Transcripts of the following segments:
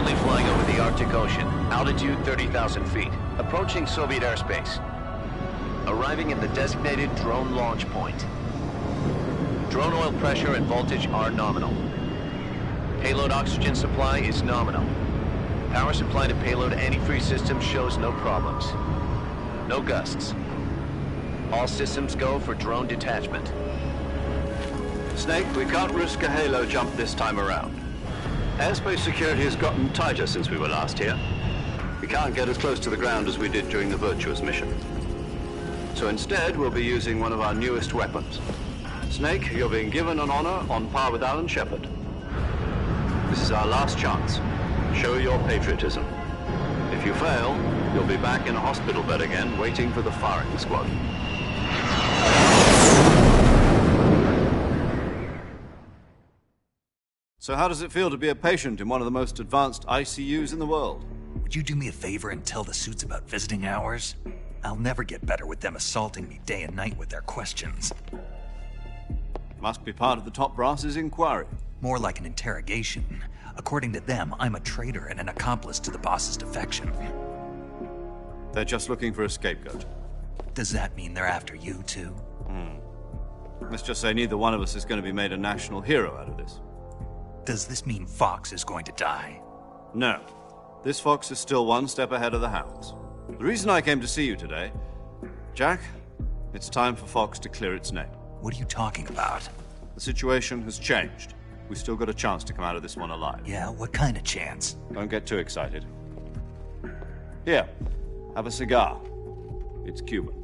Currently flying over the Arctic Ocean, altitude 30,000 feet, approaching Soviet airspace. Arriving at the designated drone launch point. Drone oil pressure and voltage are nominal. Payload oxygen supply is nominal. Power supply to payload antifreeze system shows no problems. No gusts. All systems go for drone detachment. Snake, we can't risk a halo jump this time around. Airspace security has gotten tighter since we were last here. We can't get as close to the ground as we did during the Virtuous mission. So instead, we'll be using one of our newest weapons. Snake, you're being given an honor on par with Alan Shepard. This is our last chance. Show your patriotism. If you fail, you'll be back in a hospital bed again, waiting for the firing squad. So how does it feel to be a patient in one of the most advanced ICUs in the world? Would you do me a favor and tell the suits about visiting hours? I'll never get better with them assaulting me day and night with their questions. Must be part of the top brass's inquiry. More like an interrogation. According to them, I'm a traitor and an accomplice to the boss's defection. They're just looking for a scapegoat. Does that mean they're after you, too? Let's just say neither one of us is going to be made a national hero out of this. Does this mean Fox is going to die? No. This fox is still one step ahead of the hounds. The reason I came to see you today, Jack, it's time for Fox to clear its name. What are you talking about? The situation has changed. We've still got a chance to come out of this one alive. Yeah, what kind of chance? Don't get too excited. Here, have a cigar. It's Cuban.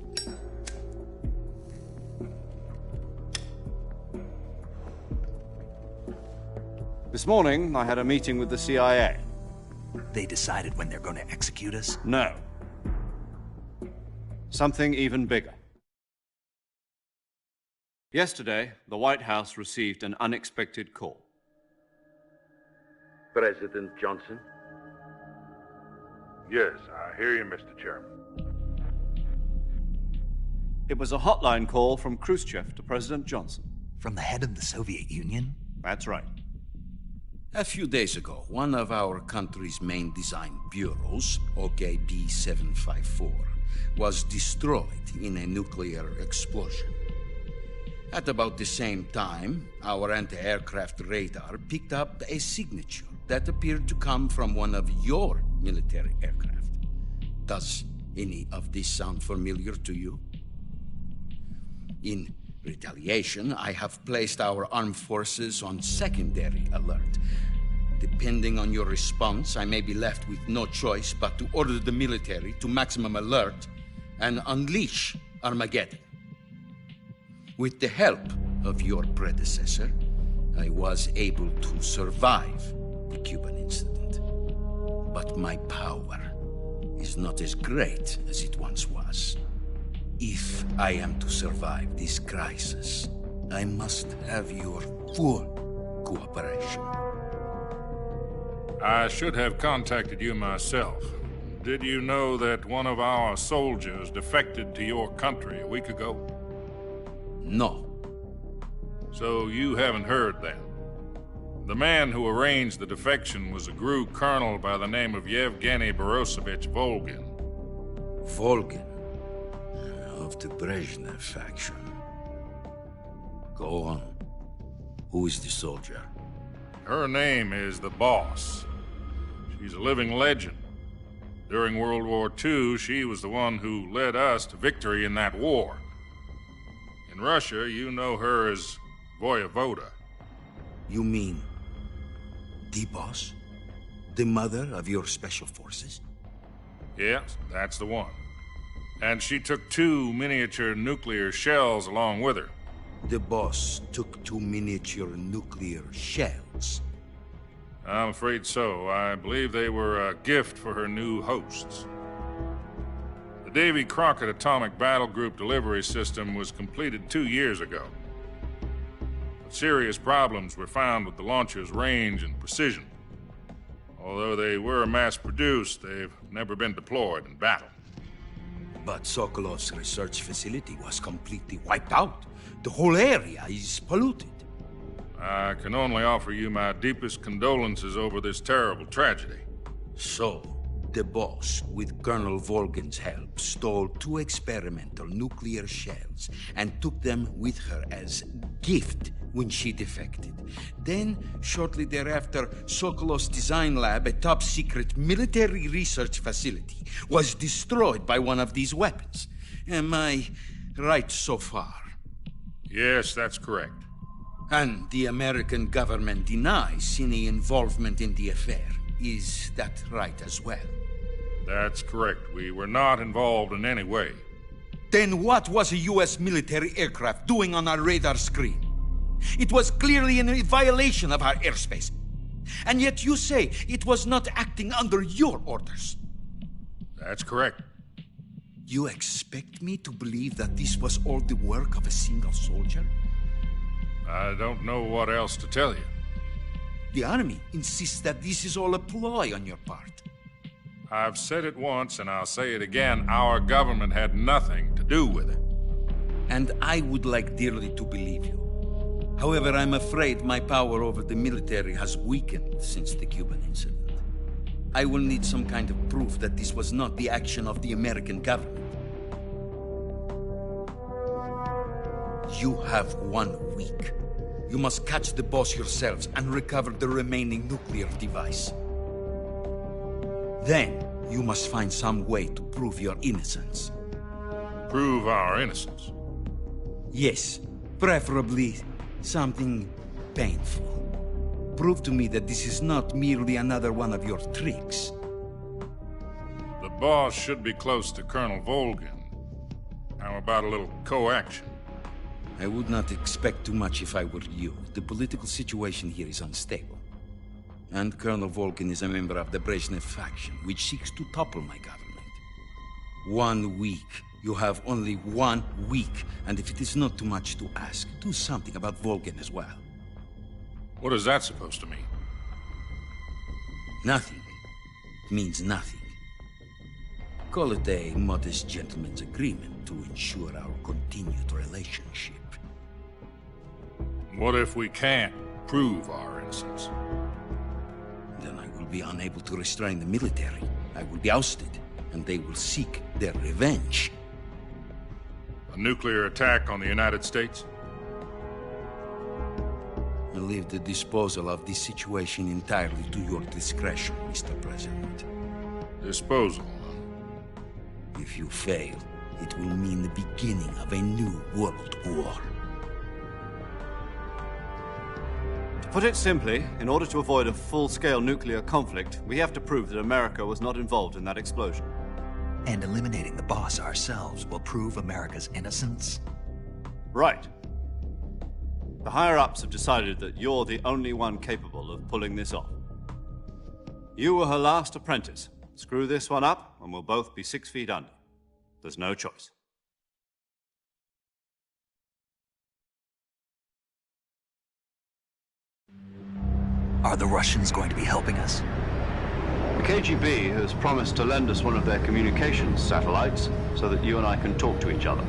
This morning, I had a meeting with the CIA. They decided when they're going to execute us? No. Something even bigger. Yesterday, the White House received an unexpected call. President Johnson? Yes, I hear you, Mr. Chairman. It was a hotline call from Khrushchev to President Johnson. From the head of the Soviet Union? That's right. A few days ago, one of our country's main design bureaus, OKB 754, was destroyed in a nuclear explosion. At about the same time, our anti-aircraft radar picked up a signature that appeared to come from one of your military aircraft. Does any of this sound familiar to you? In retaliation, I have placed our armed forces on secondary alert. Depending on your response, I may be left with no choice but to order the military to maximum alert and unleash Armageddon. With the help of your predecessor, I was able to survive the Cuban incident. But my power is not as great as it once was. If I am to survive this crisis, I must have your full cooperation. I should have contacted you myself. Did you know that one of our soldiers defected to your country a week ago? No. So you haven't heard then. The man who arranged the defection was a GRU colonel by the name of Yevgeny Borosovich Volgin. Volgin? Of the Brezhnev faction. Go on. Who is the soldier? Her name is the Boss. She's a living legend. During World War II, she was the one who led us to victory in that war. In Russia, you know her as Voyevoda. You mean the Boss? The mother of your special forces? Yes, that's the one. And she took 2 miniature nuclear shells along with her. The Boss took 2 miniature nuclear shells. I'm afraid so. I believe they were a gift for her new hosts. The Davy Crockett Atomic Battle Group delivery system was completed 2 years ago. But serious problems were found with the launcher's range and precision. Although they were mass-produced, they've never been deployed in battle. But Sokolov's research facility was completely wiped out. The whole area is polluted. I can only offer you my deepest condolences over this terrible tragedy. So, the boss, with Colonel Volgin's help, stole 2 experimental nuclear shells and took them with her as gift when she defected. Then, shortly thereafter, Sokolov's design lab, a top-secret military research facility, was destroyed by one of these weapons. Am I right so far? Yes, that's correct. And the American government denies any involvement in the affair. Is that right as well? That's correct. We were not involved in any way. Then what was a U.S. military aircraft doing on our radar screen? It was clearly in violation of our airspace. And yet you say it was not acting under your orders. That's correct. You expect me to believe that this was all the work of a single soldier? I don't know what else to tell you. The Army insists that this is all a ploy on your part. I've said it once, and I'll say it again. Our government had nothing to do with it. And I would like dearly to believe you. However, I'm afraid my power over the military has weakened since the Cuban incident. I will need some kind of proof that this was not the action of the American government. You have 1 week. You must catch the boss yourselves and recover the remaining nuclear device. Then, you must find some way to prove your innocence. Prove our innocence. Yes, preferably something painful. Prove to me that this is not merely another one of your tricks. The boss should be close to Colonel Volgin. How about a little co-action? I would not expect too much if I were you. The political situation here is unstable. And Colonel Volgin is a member of the Brezhnev faction, which seeks to topple my government. 1 week. You have only 1 week. And if it is not too much to ask, do something about Volgin as well. What is that supposed to mean? Nothing. It means nothing. Call it a modest gentleman's agreement to ensure our continued relationship. What if we can't prove our innocence? Then I will be unable to restrain the military. I will be ousted, and they will seek their revenge. A nuclear attack on the United States? I leave the disposal of this situation entirely to your discretion, Mr. President. Disposal? If you fail, it will mean the beginning of a new world war. To put it simply, in order to avoid a full-scale nuclear conflict, we have to prove that America was not involved in that explosion. And eliminating the boss ourselves will prove America's innocence? Right. The higher-ups have decided that you're the only one capable of pulling this off. You were her last apprentice. Screw this one up, and we'll both be 6 feet under. There's no choice. Are the Russians going to be helping us? The KGB has promised to lend us one of their communications satellites so that you and I can talk to each other.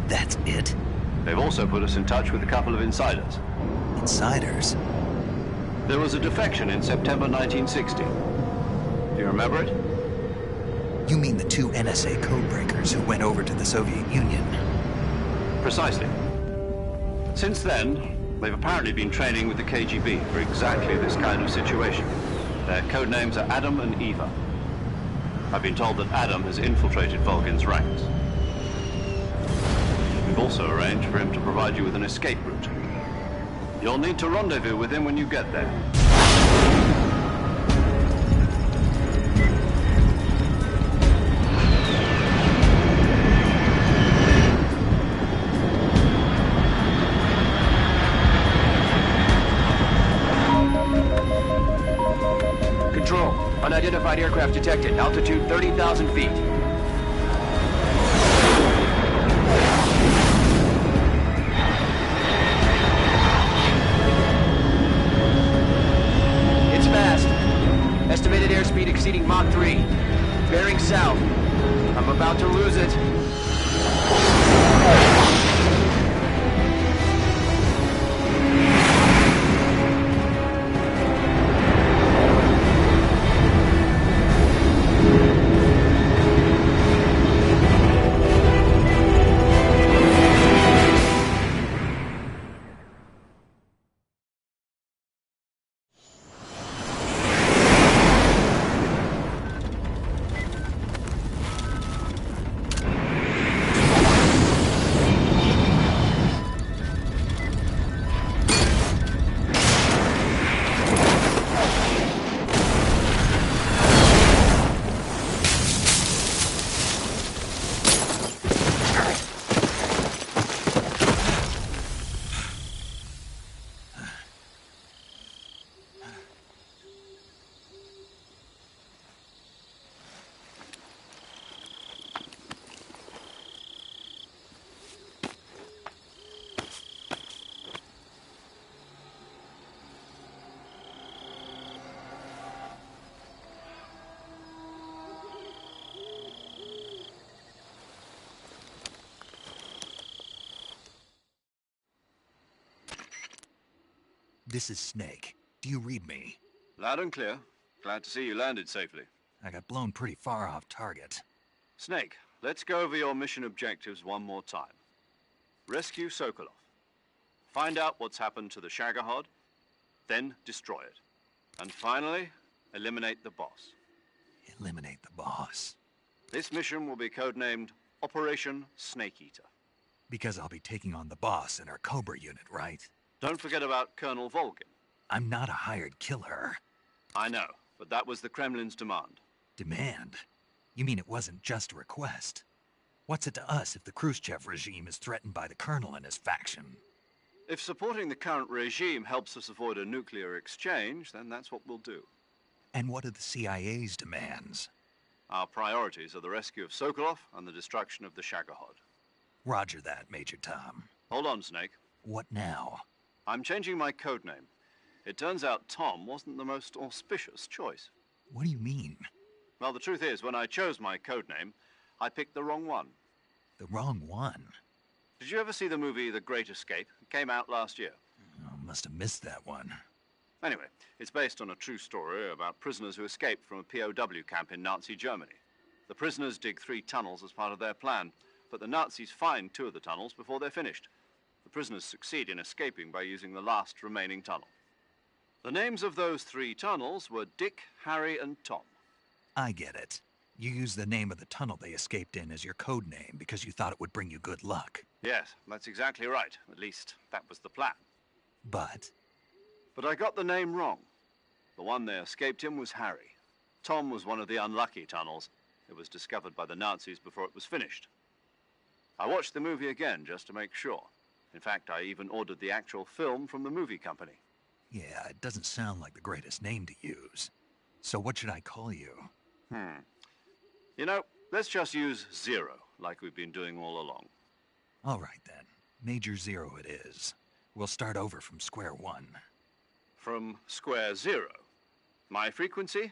That's it? They've also put us in touch with a couple of insiders. Insiders? There was a defection in September 1960. Do you remember it? You mean the 2 NSA codebreakers who went over to the Soviet Union? Precisely. Since then, they've apparently been training with the KGB for exactly this kind of situation. Their code names are Adam and Eva. I've been told that Adam has infiltrated Volgin's ranks. We've also arranged for him to provide you with an escape route. You'll need to rendezvous with him when you get there. Control. Unidentified aircraft detected. Altitude 30,000 feet. It's fast. Estimated airspeed exceeding Mach 3. Bearing south. I'm about to lose it. This is Snake. Do you read me? Loud and clear. Glad to see you landed safely. I got blown pretty far off target. Snake, let's go over your mission objectives one more time. Rescue Sokolov. Find out what's happened to the Shagohod, then destroy it. And finally, eliminate the boss. Eliminate the boss. This mission will be codenamed Operation Snake Eater. Because I'll be taking on the boss in our Cobra unit, right? Don't forget about Colonel Volgin. I'm not a hired killer. I know, but that was the Kremlin's demand. Demand? You mean it wasn't just a request? What's it to us if the Khrushchev regime is threatened by the Colonel and his faction? If supporting the current regime helps us avoid a nuclear exchange, then that's what we'll do. And what are the CIA's demands? Our priorities are the rescue of Sokolov and the destruction of the Shagohod. Roger that, Major Tom. Hold on, Snake. What now? I'm changing my codename. It turns out Tom wasn't the most auspicious choice. What do you mean? Well, the truth is, when I chose my codename, I picked the wrong one. The wrong one? Did you ever see the movie The Great Escape? It came out last year. Oh, must have missed that one. Anyway, it's based on a true story about prisoners who escaped from a POW camp in Nazi Germany. The prisoners dig 3 tunnels as part of their plan, but the Nazis find 2 of the tunnels before they're finished. The prisoners succeed in escaping by using the last remaining tunnel. The names of those 3 tunnels were Dick, Harry, and Tom. I get it. You used the name of the tunnel they escaped in as your code name because you thought it would bring you good luck. Yes, that's exactly right. At least, that was the plan. But I got the name wrong. The one they escaped in was Harry. Tom was one of the unlucky tunnels. It was discovered by the Nazis before it was finished. I watched the movie again just to make sure. In fact, I even ordered the actual film from the movie company. yeah, it doesn't sound like the greatest name to use. So what should I call you? You know, let's just use Zero, like we've been doing all along. All right then. Major Zero it is. We'll start over from square one. From square 0. My frequency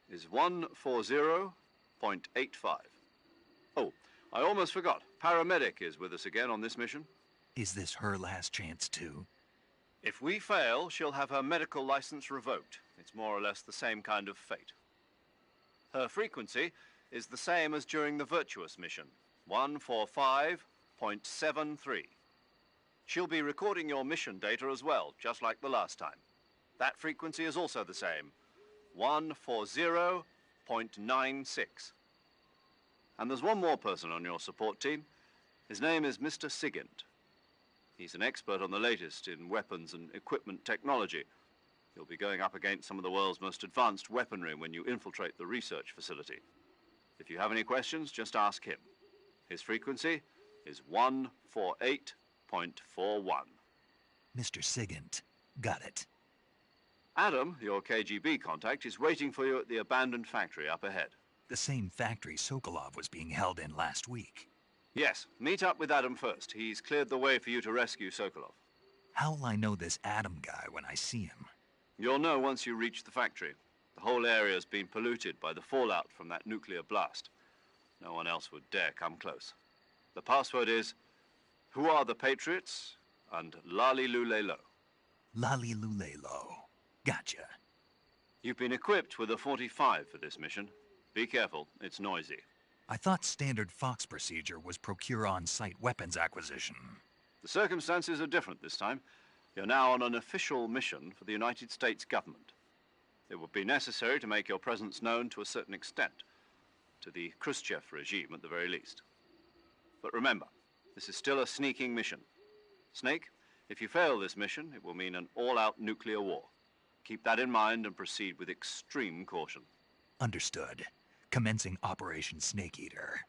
is 140.85. Oh, I almost forgot. Paramedic is with us again on this mission. Is this her last chance too? If we fail, she'll have her medical license revoked. It's more or less the same kind of fate. Her frequency is the same as during the Virtuous mission, 145.73. She'll be recording your mission data as well, just like the last time. That frequency is also the same, 140.96. And there's one more person on your support team. His name is Mr. Sigint. He's an expert on the latest in weapons and equipment technology. You'll be going up against some of the world's most advanced weaponry when you infiltrate the research facility. If you have any questions, just ask him. His frequency is 148.41. Mr. Sigint. Got it. Adam, your KGB contact, is waiting for you at the abandoned factory up ahead. The same factory Sokolov was being held in last week. Yes, meet up with Adam first. He's cleared the way for you to rescue Sokolov. How will I know this Adam guy when I see him? You'll know once you reach the factory. The whole area's been polluted by the fallout from that nuclear blast. No one else would dare come close. The password is, "Who are the Patriots?" and Lali Lulelo. Lali Lulelo. Gotcha. You've been equipped with a 45 for this mission. Be careful, it's noisy. I thought standard Fox procedure was procure on-site weapons acquisition. The circumstances are different this time. You're now on an official mission for the United States government. It would be necessary to make your presence known to a certain extent, to the Khrushchev regime at the very least. But remember, this is still a sneaking mission. Snake, if you fail this mission, it will mean an all-out nuclear war. Keep that in mind and proceed with extreme caution. Understood. Commencing Operation Snake Eater.